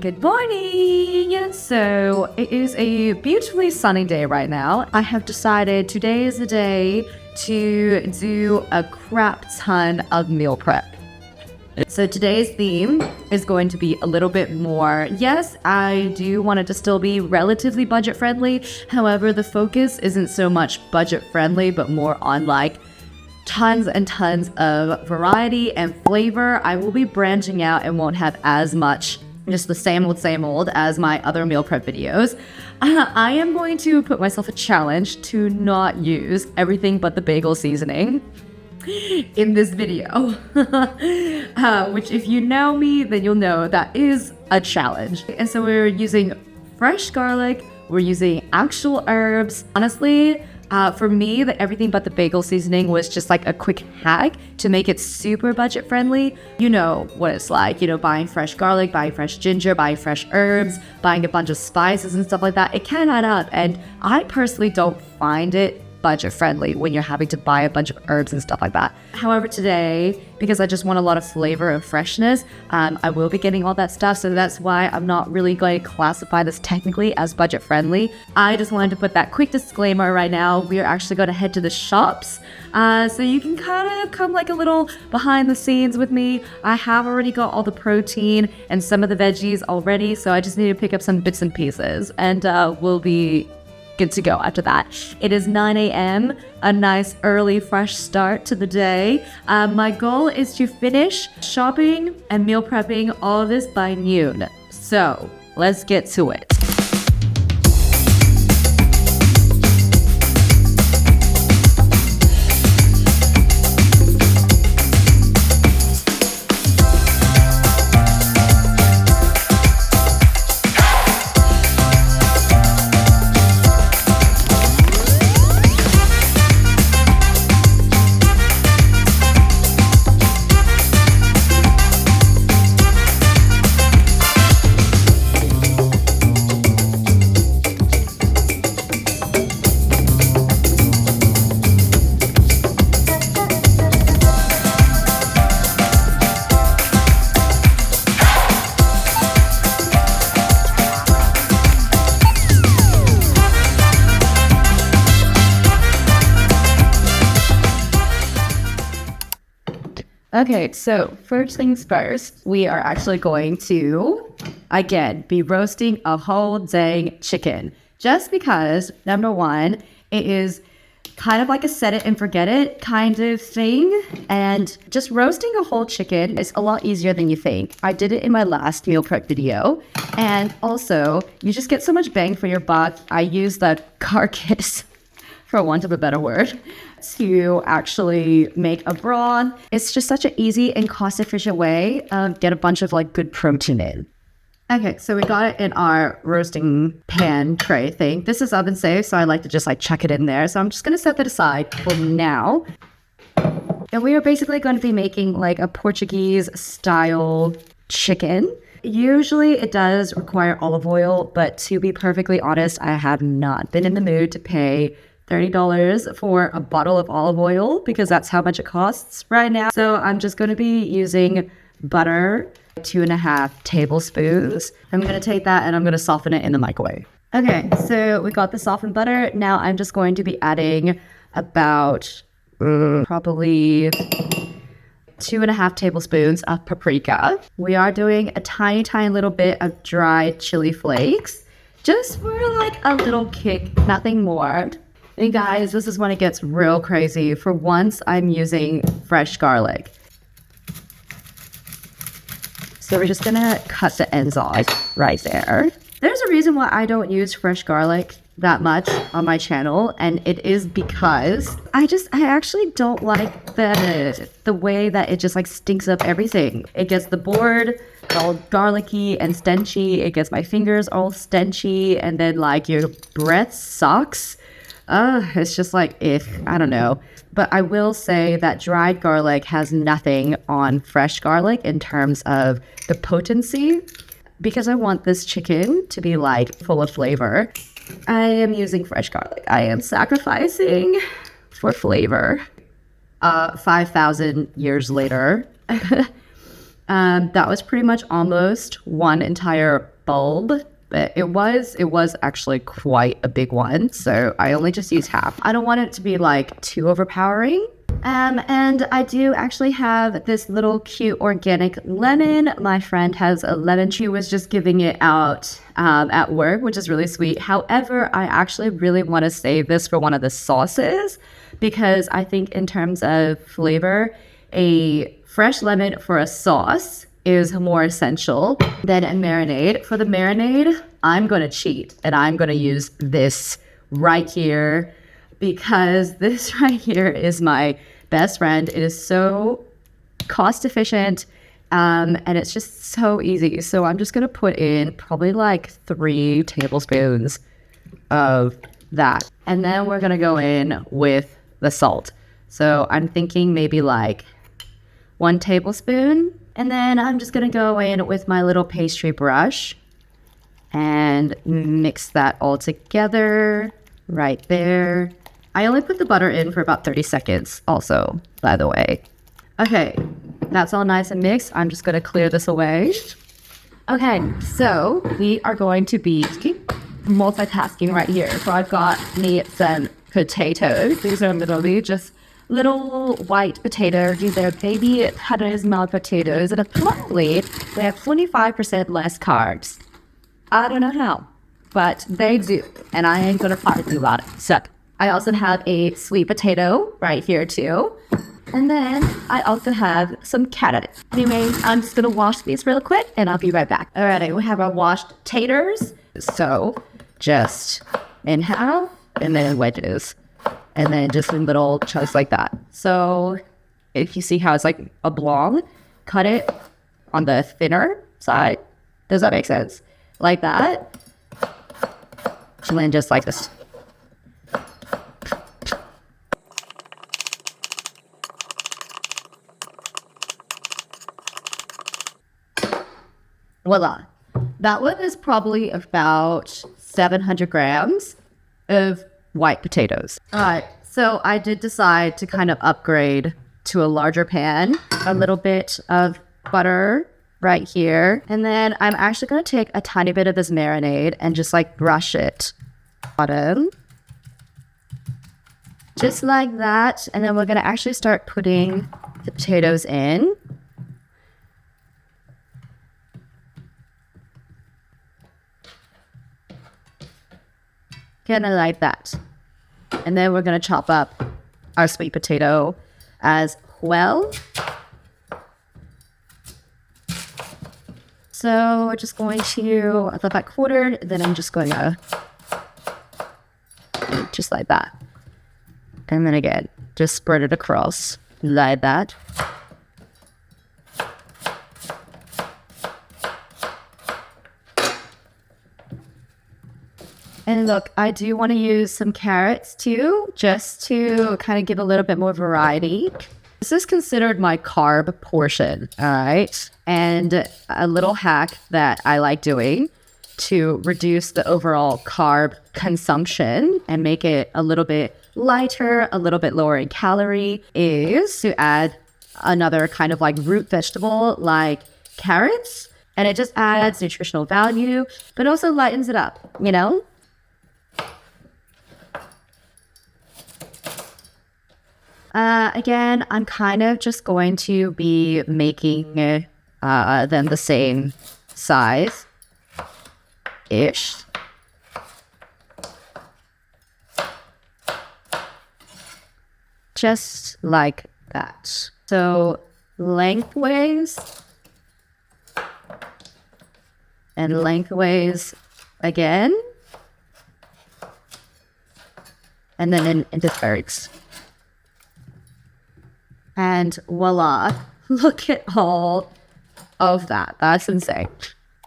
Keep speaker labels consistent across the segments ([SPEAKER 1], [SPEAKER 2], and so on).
[SPEAKER 1] Good morning! So it is a beautifully sunny day right now. I have decided today is the day to do a crap ton of meal prep. So today's theme is going to be a little bit more, yes, I do want it to still be relatively budget friendly. However, the focus isn't so much budget friendly, but more on like tons and tons of variety and flavor. I will be branching out and won't have as much just the same old as my other meal prep videos. I am going to put myself a challenge to not use everything but the bagel seasoning in this video. Which if you know me, then you'll know that is a challenge. And so we're using fresh garlic, we're using actual herbs. Honestly, for me, the everything but the bagel seasoning was just like a quick hack to make it super budget friendly. You know what it's like, buying fresh garlic, buying fresh ginger, buying fresh herbs, buying a bunch of spices and stuff like that. It can add up, and I personally don't find it budget friendly when you're having to buy a bunch of herbs and stuff like that. However, today, because I just want a lot of flavor and freshness, I will be getting all that stuff, so that's why I'm not really going to classify this technically as budget friendly. I just wanted to put that quick disclaimer right now. We are actually going to head to the shops, so you can kind of come like a little behind the scenes with me. I have already got all the protein and some of the veggies already, so I just need to pick up some bits and pieces, and we'll be good to go after that. It is 9 a.m., a nice early fresh start to the day. My goal is to finish shopping and meal prepping all of this by noon. So let's get to it. Okay, so first things first, we are actually going to, again, be roasting a whole dang chicken. Just because, number one, it is kind of like a set it and forget it kind of thing. And just roasting a whole chicken is a lot easier than you think. I did it in my last meal prep video. And also, you just get so much bang for your buck. I use the carcass, for want of a better word, to actually make a broth. It's just such an easy and cost-efficient way of get a bunch of like good protein in. Okay, so we got it in our roasting pan tray thing. This is oven safe, so I like to just like chuck it in there. So I'm just gonna set that aside for now. And we are basically going to be making like a Portuguese style chicken. Usually it does require olive oil, but to be perfectly honest, I have not been in the mood to pay $30 for a bottle of olive oil because that's how much it costs right now. So I'm just going to be using butter, 2.5 tablespoons. I'm going to take that and I'm going to soften it in the microwave. Okay, so we got the softened butter. Now I'm just going to be adding about probably 2.5 tablespoons of paprika. We are doing a tiny little bit of dried chili flakes, just for like a little kick, nothing more. And guys, this is when it gets real crazy. For once, I'm using fresh garlic. So we're just gonna cut the ends off right there. There's a reason why I don't use fresh garlic that much on my channel, and it is because I actually don't like the way that it just like stinks up everything. It gets the board all garlicky and stenchy. It gets my fingers all stenchy, and then like your breath sucks. It's just like, I don't know. But I will say that dried garlic has nothing on fresh garlic in terms of the potency, because I want this chicken to be like full of flavor. I am using fresh garlic. I am sacrificing for flavor. 5,000 years later. That was pretty much almost one entire bulb, but it was actually quite a big one. So I only just used half. I don't want it to be like too overpowering. And I do actually have this little cute organic lemon. My friend has a lemon. She was just giving it out at work, which is really sweet. However, I actually really want to save this for one of the sauces because I think in terms of flavor, a fresh lemon for a sauce is more essential than a marinade. For the marinade, I'm going to cheat and I'm going to use this right here because this right here is my best friend. It is so cost efficient and it's just so easy. So I'm just going to put in probably like 3 tablespoons of that. And then we're going to go in with the salt. So I'm thinking maybe like 1 tablespoon. And then I'm just going to go in with my little pastry brush and mix that all together right there. I only put the butter in for about 30 seconds also, by the way. Okay, that's all nice and mixed. I'm just going to clear this away. Okay, so we are going to be multitasking right here. So I've got me some potatoes. These are literally just little white potatoes. These are baby Parismal potatoes. And apparently, they have 25% less carbs. I don't know how, but they do. And I ain't going to argue about it. So I also have a sweet potato right here too. And then I also have some carrots. Anyway, I'm just going to wash these real quick and I'll be right back. Alrighty, we have our washed taters. So just in half and then wedges. And then just in little chunks like that. So if you see how it's like a oblong, cut it on the thinner side. Does that make sense? Like that. And then just like this. Voila. That one is probably about 700 grams of white potatoes. All right, so I did decide to kind of upgrade to a larger pan, a little bit of butter right here. And then I'm actually going to take a tiny bit of this marinade and just like brush it bottom. Just like that. And then we're going to actually start putting the potatoes in. Kind of like that. And then we're going to chop up our sweet potato as well. So we're just going to, I thought that quartered, then I'm just going to, just like that. And then again, just spread it across like that. And look, I do want to use some carrots too, just to kind of give a little bit more variety. This is considered my carb portion, all right? And a little hack that I like doing to reduce the overall carb consumption and make it a little bit lighter, a little bit lower in calorie is to add another kind of like root vegetable like carrots. And it just adds nutritional value, but also lightens it up, you know? Again, I'm kind of just going to be making them the same size-ish. Just like that. So lengthways and lengthways again. And then into thirds. And voila, look at all of that. That's insane.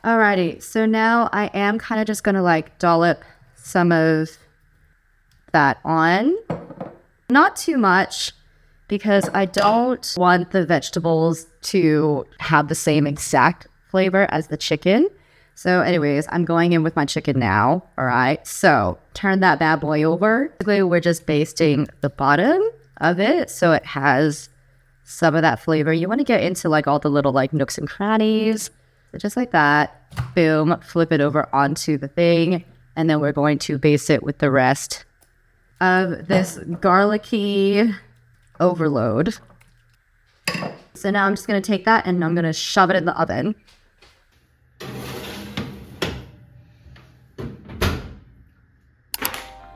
[SPEAKER 1] Alrighty, so now I am kind of just going to like dollop some of that on. Not too much because I don't want the vegetables to have the same exact flavor as the chicken. So anyways, I'm going in with my chicken now. All right, so turn that bad boy over. Basically, we're just basting the bottom of it so it has some of that flavor. You want to get into like all the little like nooks and crannies. So just like that, boom, flip it over onto the thing. And then we're going to base it with the rest of this garlicky overload. So now I'm just going to take that and I'm going to shove it in the oven.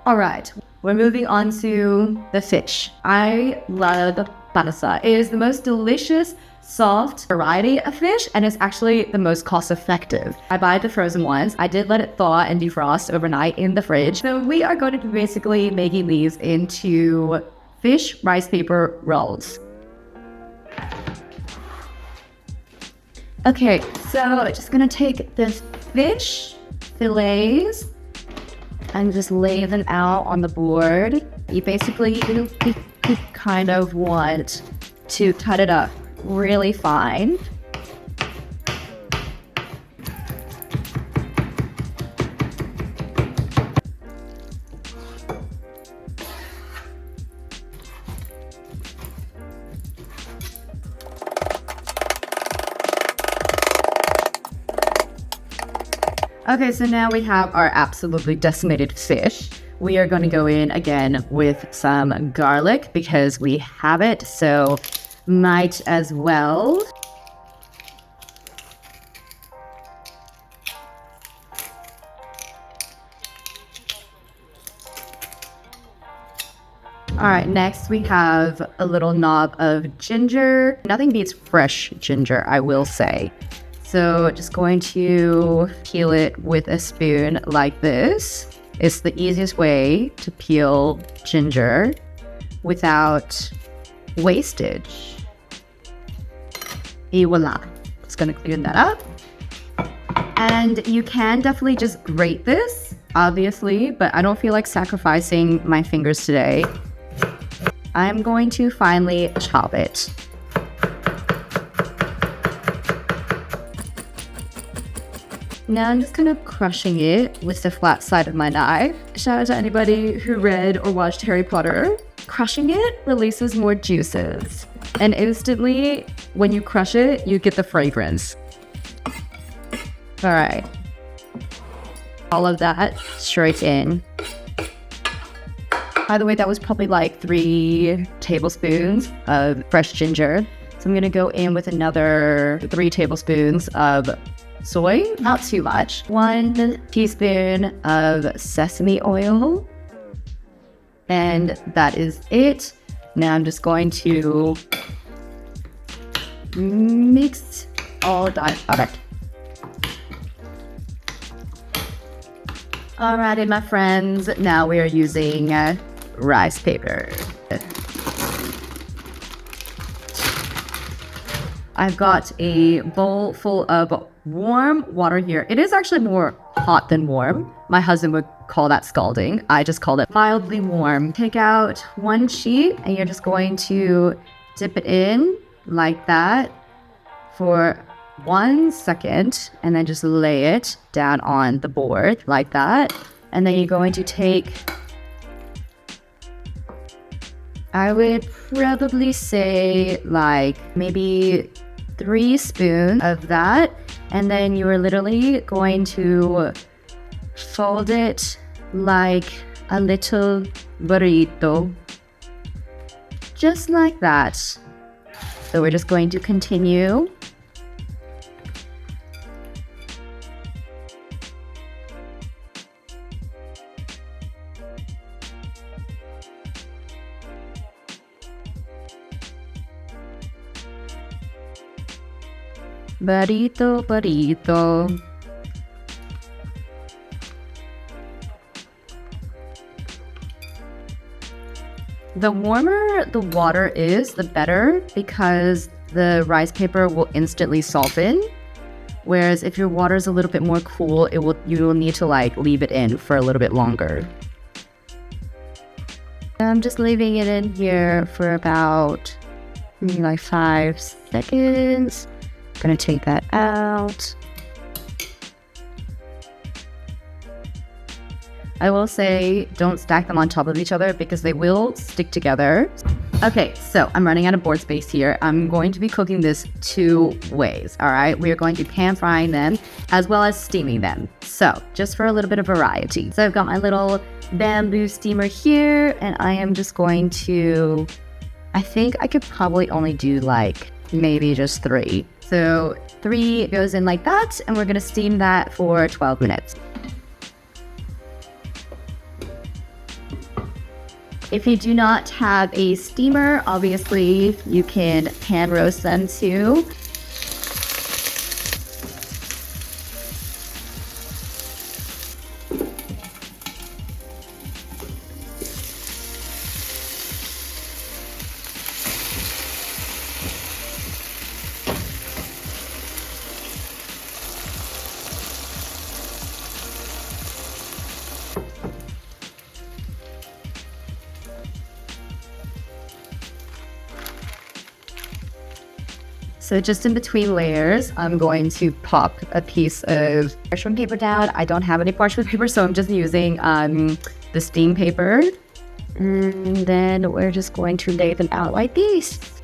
[SPEAKER 1] All right, we're moving on to the fish. I love parsa. It is the most delicious, soft variety of fish, and it's actually the most cost effective. I buy the frozen ones. I did let it thaw and defrost overnight in the fridge. So we are going to be basically making these into fish rice paper rolls. Okay, so I'm just gonna take this fish fillets and just lay them out on the board. You basically kind of want to cut it up really fine. Okay, so now we have our absolutely decimated fish. We are going to go in again with some garlic because we have it, so might as well. All right, next we have a little knob of ginger. Nothing beats fresh ginger, I will say. So just going to peel it with a spoon like this. It's the easiest way to peel ginger without wastage. Et voila. Just gonna clean that up. And you can definitely just grate this, obviously, but I don't feel like sacrificing my fingers today. I'm going to finally chop it. Now I'm just kind of crushing it with the flat side of my knife. Shout out to anybody who read or watched Harry Potter. Crushing it releases more juices. And instantly, when you crush it, you get the fragrance. All right. All of that straight in. By the way, that was probably like 3 tablespoons of fresh ginger. So I'm gonna go in with another 3 tablespoons of soy, not too much. 1 teaspoon of sesame oil. And that is it. Now I'm just going to mix all that. Okay. Alrighty, my friends. Now we are using rice paper. I've got a bowl full of warm water here. It is actually more hot than warm. My husband would call that scalding. I just called it mildly warm. Take out 1 sheet and you're just going to dip it in like that for 1 second and then just lay it down on the board like that. And then you're going to take, I would probably say like maybe 3 spoons of that. And then you are literally going to fold it like a little burrito. Just like that. So we're just going to continue. Burrito, burrito. The warmer the water is, the better, because the rice paper will instantly soften. Whereas if your water is a little bit more cool, you will need to like leave it in for a little bit longer. I'm just leaving it in here for about maybe like 5 seconds. Gonna take that out. I will say don't stack them on top of each other because they will stick together. Okay, so I'm running out of board space here. I'm going to be cooking this 2 ways, all right? We are going to be pan frying them as well as steaming them. So just for a little bit of variety. So I've got my little bamboo steamer here, and I am just going to, I think I could probably only do like maybe just 3. So 3 goes in like that, and we're gonna steam that for 12 minutes. If you do not have a steamer, obviously you can pan roast them too. So just in between layers, I'm going to pop a piece of parchment paper down. I don't have any parchment paper, so I'm just using the steam paper. And then we're just going to lay them out like this.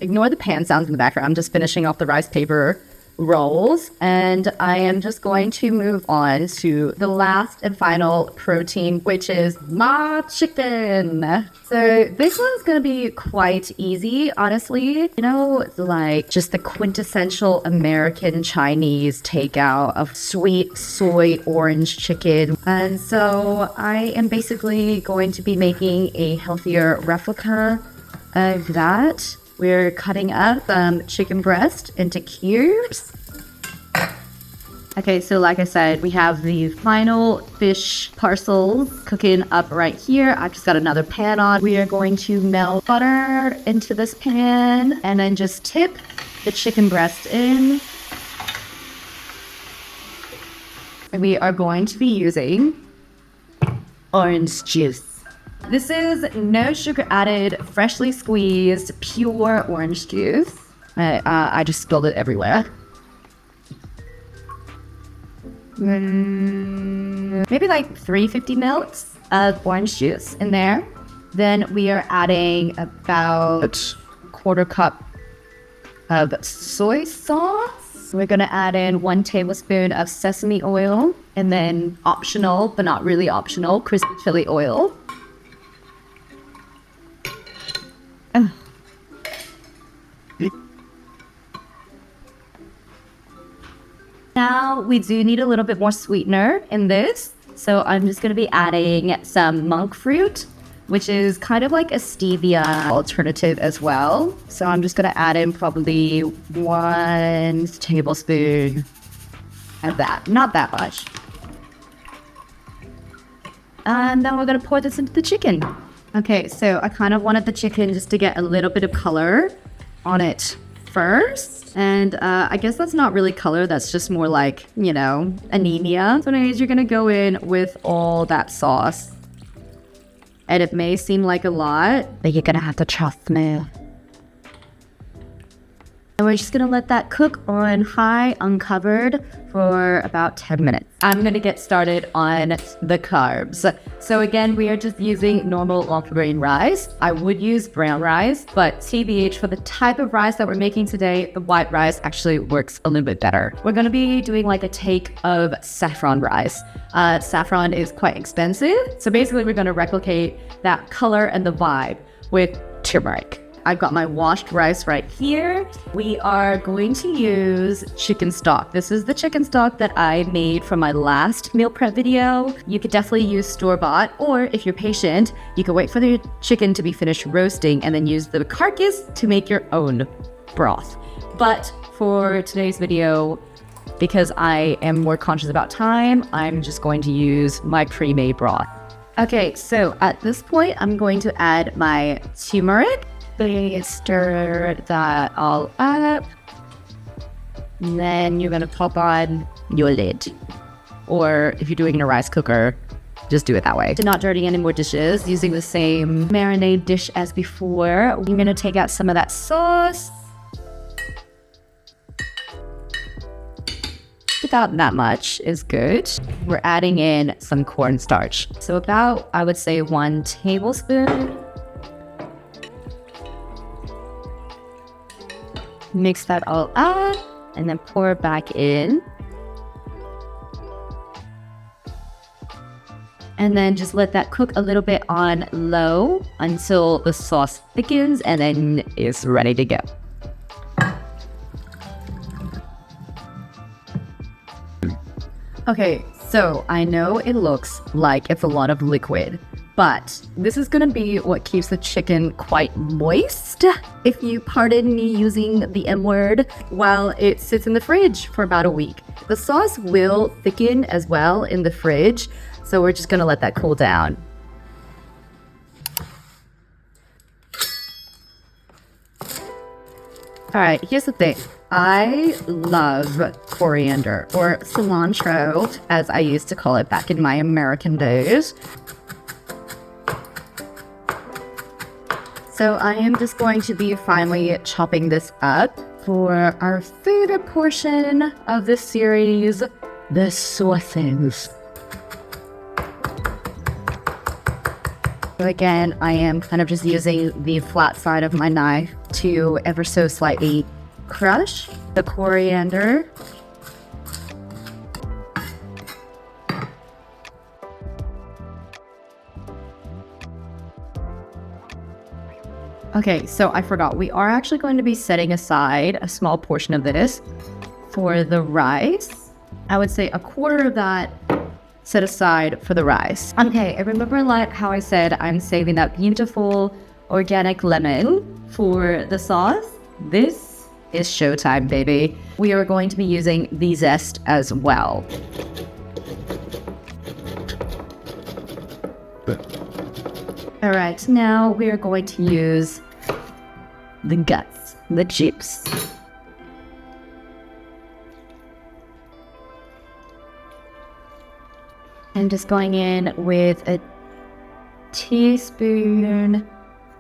[SPEAKER 1] Ignore the pan sounds in the background. I'm just finishing off the rice paper rolls, and I am just going to move on to the last and final protein, which is my chicken. So this one's gonna be quite easy, honestly. You know, like just the quintessential American Chinese takeout of sweet soy orange chicken. And so I am basically going to be making a healthier replica of that. We're cutting up chicken breast into cubes. Okay, so like I said, we have the final fish parcels cooking up right here. I've just got another pan on. We are going to melt butter into this pan and then just tip the chicken breast in. And we are going to be using orange juice. This is no sugar added, freshly squeezed, pure orange juice. I just spilled it everywhere. Maybe like 350 ml of orange juice in there. Then we are adding about 1/4 cup of soy sauce. We're gonna add in 1 tablespoon of sesame oil, and then optional, but not really optional, crispy chili oil. Now we do need a little bit more sweetener in this, so I'm just going to be adding some monk fruit, which is kind of like a stevia alternative as well. So I'm just going to add in probably 1 tablespoon of that, not that much. And then we're going to pour this into the chicken. Okay, so I kind of wanted the chicken just to get a little bit of color on it first. And I guess that's not really color, that's just more like, you know, anemia. So anyways, you're gonna go in with all that sauce. And it may seem like a lot, but you're gonna have to trust me. And we're just gonna let that cook on high, uncovered, for about 10 minutes. I'm gonna get started on the carbs. So again, we are just using normal long grain rice. I would use brown rice, but TBH, for the type of rice that we're making today, the white rice actually works a little bit better. We're gonna be doing like a take of saffron rice. Saffron is quite expensive. So basically we're gonna replicate that color and the vibe with turmeric. I've got my washed rice right here. We are going to use chicken stock. This is the chicken stock that I made from my last meal prep video. You could definitely use store-bought, or if you're patient, you can wait for the chicken to be finished roasting and then use the carcass to make your own broth. But for today's video, because I am more conscious about time, I'm just going to use my pre-made broth. Okay, so at this point, I'm going to add my turmeric. Stir that all up, and then you're gonna pop on your lid, or if you're doing it in a rice cooker, just do it that way. To not dirty any more dishes, using the same marinade dish as before, I'm gonna take out some of that sauce. about that much is good. We're adding in some cornstarch. So about, I would say, 1 tablespoon. Mix that all up and then pour it back in. And then just let that cook a little bit on low until the sauce thickens and then it's ready to go. Okay, so I know it looks like it's a lot of liquid, but this is gonna be what keeps the chicken quite moist, if you pardon me using the M word, while it sits in the fridge for about a week. The sauce will thicken as well in the fridge, so we're just gonna let that cool down. All right, here's the thing. I love coriander, or cilantro, as I used to call it back in my American days. So I am just going to be finally chopping this up for our favorite portion of this series, the sauces. So again, I am kind of just using the flat side of my knife to ever so slightly crush the coriander. Okay, so I forgot. We are actually going to be setting aside a small portion of this for the rice. I would say a quarter of that set aside for the rice. Okay, and remember like how I said I'm saving that beautiful organic lemon for the sauce? This is showtime, baby. We are going to be using the zest as well. All right, now we are going to use the guts, the juice. I'm just going in with a teaspoon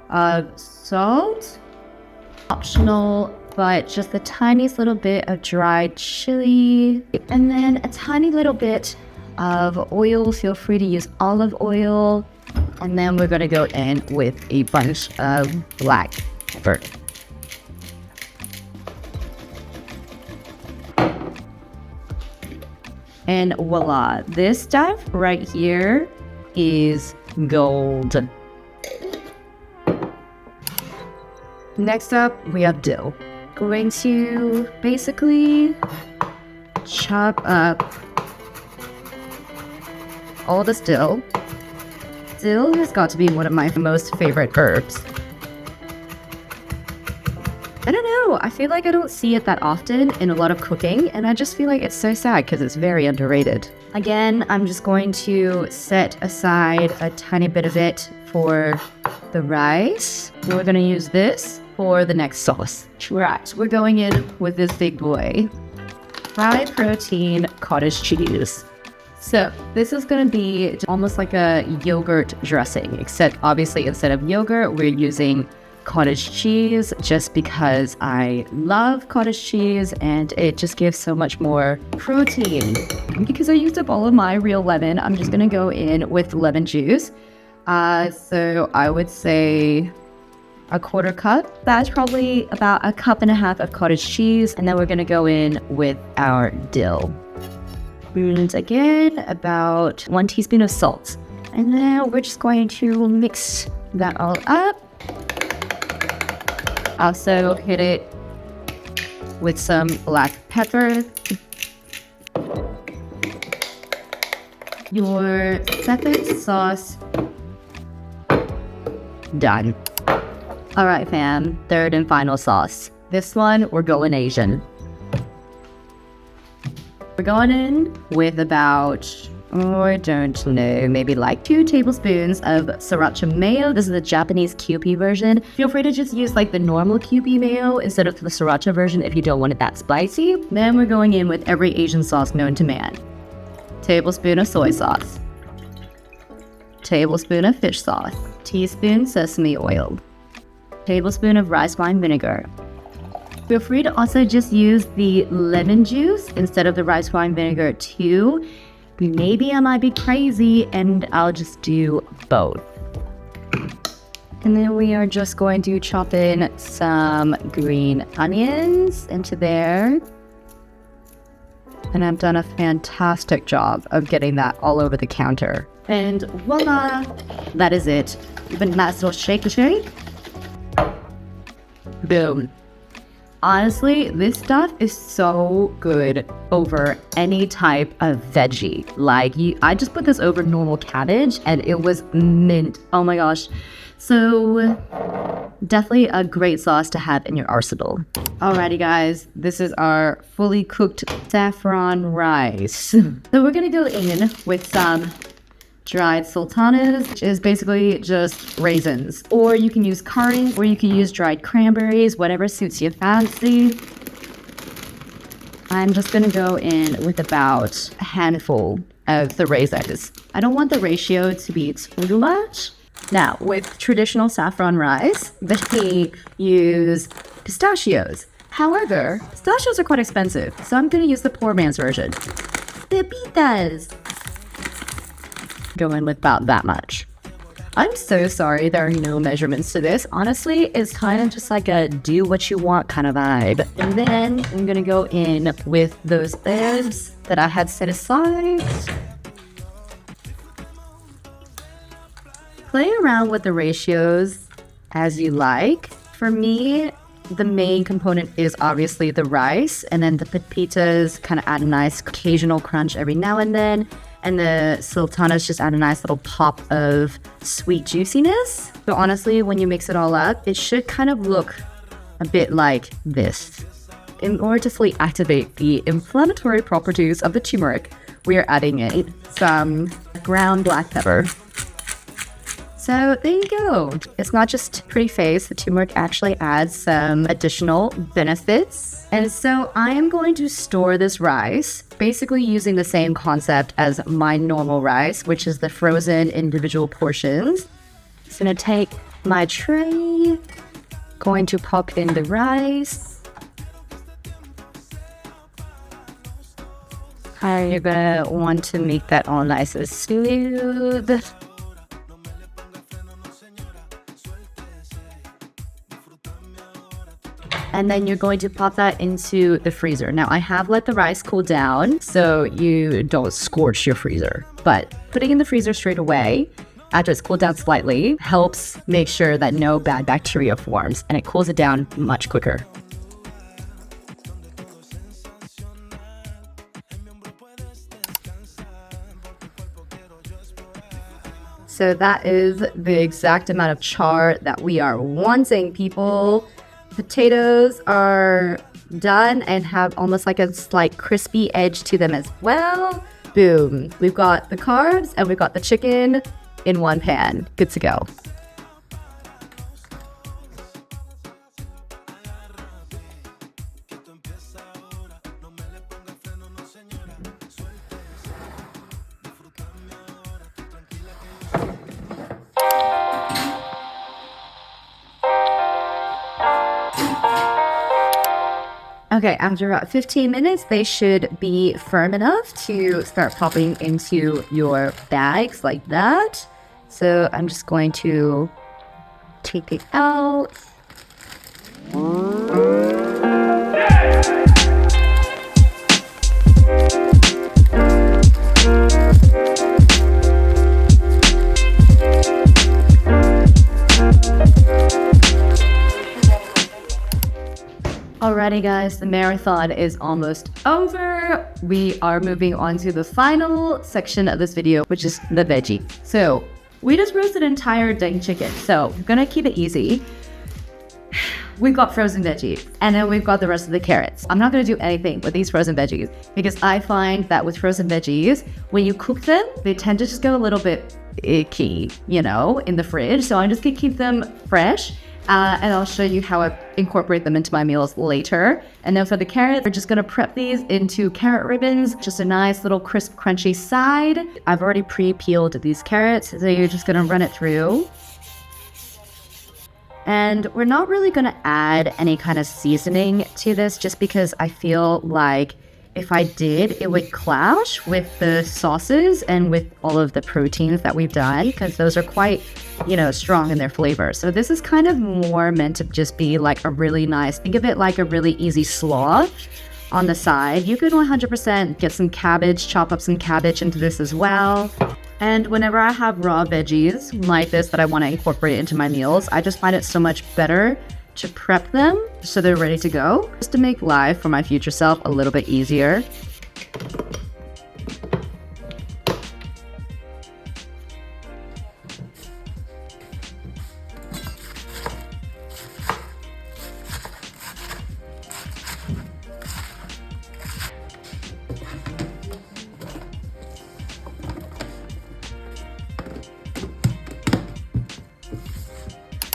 [SPEAKER 1] of salt, optional, but just the tiniest little bit of dried chili, and then a tiny little bit of oil. Feel free to use olive oil. And then we're gonna go in with a bunch of black pepper. And voila, this stuff right here is gold. Next up, we have dill. Going to basically chop up all this dill. Dill has got to be one of my most favorite herbs. I don't know, I feel like I don't see it that often in a lot of cooking, and I just feel like it's so sad because it's very underrated. Again, I'm just going to set aside a tiny bit of it for the rice. We're gonna use this for the next sauce. Right, we're going in with this big boy. High protein cottage cheese. So this is going to be almost like a yogurt dressing, except obviously instead of yogurt, we're using cottage cheese just because I love cottage cheese and it just gives so much more protein. Because I used up all of my real lemon, I'm just going to go in with lemon juice. So I would say a quarter cup. That's probably about a cup and a half of cottage cheese. And then we're going to go in with our dill. And again, about 1 teaspoon of salt. And then we're just going to mix that all up. Also hit it with some black pepper. Your second sauce done. All right, fam, third and final sauce. This one, we're going Asian. We're going in with about, I don't know, maybe like 2 tablespoons of sriracha mayo. This is the Japanese Kewpie version. Feel free to just use like the normal Kewpie mayo instead of the sriracha version if you don't want it that spicy. Then we're going in with every Asian sauce known to man. Tablespoon of soy sauce. Tablespoon of fish sauce. Teaspoon sesame oil. Tablespoon of rice wine vinegar. Feel free to also just use the lemon juice instead of the rice wine vinegar too. Maybe I might be crazy and I'll just do both. And then we are just going to chop in some green onions into there. And I've done a fantastic job of getting that all over the counter. And voila, that is it. Give it a nice little shake. Boom. Honestly, this stuff is so good over any type of veggie. Like, I just put this over normal cabbage and it was mint. Oh my gosh. So definitely a great sauce to have in your arsenal. Alrighty guys, this is our fully cooked saffron rice. So we're gonna go in with some dried sultanas, which is basically just raisins. Or you can use currants, or you can use dried cranberries, whatever suits your fancy. I'm just gonna go in with about a handful of the raisins. I don't want the ratio to be too much. Now, with traditional saffron rice, they use pistachios. However, pistachios are quite expensive, so I'm going to use the poor man's version. Pepitas. Go in with about that much. I'm so sorry there are no measurements to this. Honestly, it's kind of just like a do what you want kind of vibe. And then I'm going to go in with those herbs that I had set aside. Play around with the ratios as you like. For me, the main component is obviously the rice, and then the pepitas kind of add a nice occasional crunch every now and then, and the sultanas just add a nice little pop of sweet juiciness. So honestly, when you mix it all up, it should kind of look a bit like this. In order to fully activate the inflammatory properties of the turmeric, we are adding in some ground black pepper. So there you go. It's not just pretty face. The turmeric actually adds some additional benefits. And so I am going to store this rice, basically using the same concept as my normal rice, which is the frozen individual portions. Just gonna take my tray, going to pop in the rice. You're gonna want to make that all nice and smooth. And then you're going to pop that into the freezer. Now, I have let the rice cool down so you don't scorch your freezer. But putting in the freezer straight away, after it's cooled down slightly, helps make sure that no bad bacteria forms, and it cools it down much quicker. So that is the exact amount of char that we are wanting, people. Potatoes are done and have almost like a slight crispy edge to them as well. Boom. We've got the carbs and we've got the chicken in one pan. Good to go. Okay, after about 15 minutes, they should be firm enough to start popping into your bags like that. So I'm just going to take it out. Alrighty guys, the marathon is almost over. We are moving on to the final section of this video, which is the veggie. So we just roasted an entire dang chicken. So we're gonna keep it easy. We've got frozen veggies, and then we've got the rest of the carrots. I'm not gonna do anything with these frozen veggies because I find that with frozen veggies, when you cook them, they tend to just go a little bit icky, you know, in the fridge. So I'm just gonna keep them fresh. And I'll show you how I incorporate them into my meals later. And then for the carrots, we're just gonna prep these into carrot ribbons, just a nice little crisp, crunchy side. I've already pre-peeled these carrots, so you're just gonna run it through. And we're not really going to add any kind of seasoning to this just because I feel like if I did, it would clash with the sauces and with all of the proteins that we've done because those are quite, strong in their flavor. So this is kind of more meant to just be like a really nice, think of it like a really easy slaw on the side. You could 100% get some cabbage, chop up some cabbage into this as well. And whenever I have raw veggies like this that I want to incorporate into my meals, I just find it so much better to prep them so they're ready to go, just to make life for my future self a little bit easier.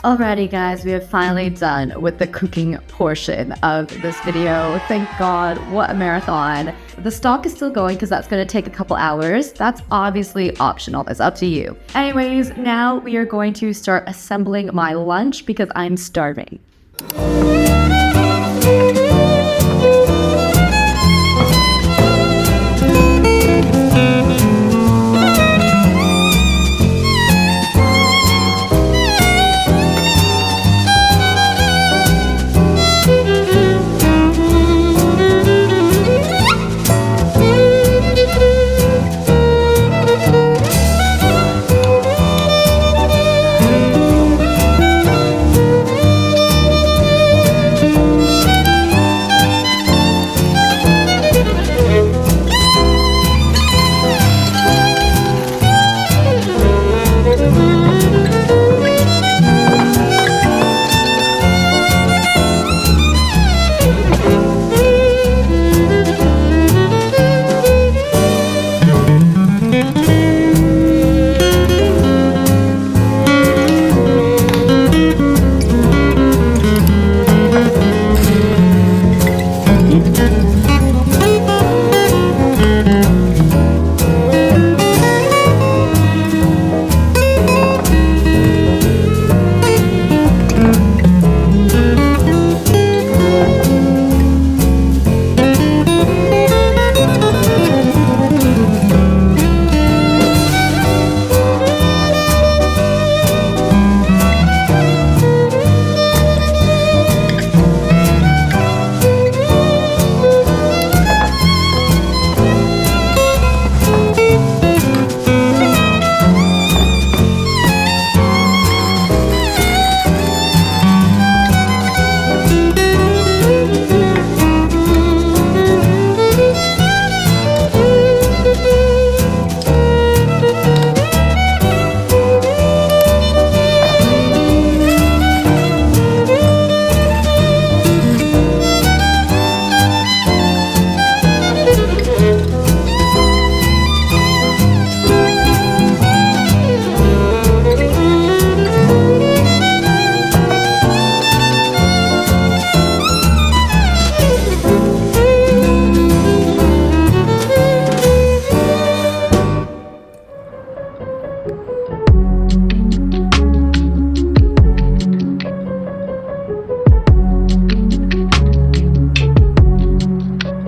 [SPEAKER 1] Alrighty guys, we are finally done with the cooking portion of this video. Thank God, what a marathon. The stock is still going because that's going to take a couple hours. That's obviously optional, that's up to you. Anyways, now we are going to start assembling my lunch because I'm starving.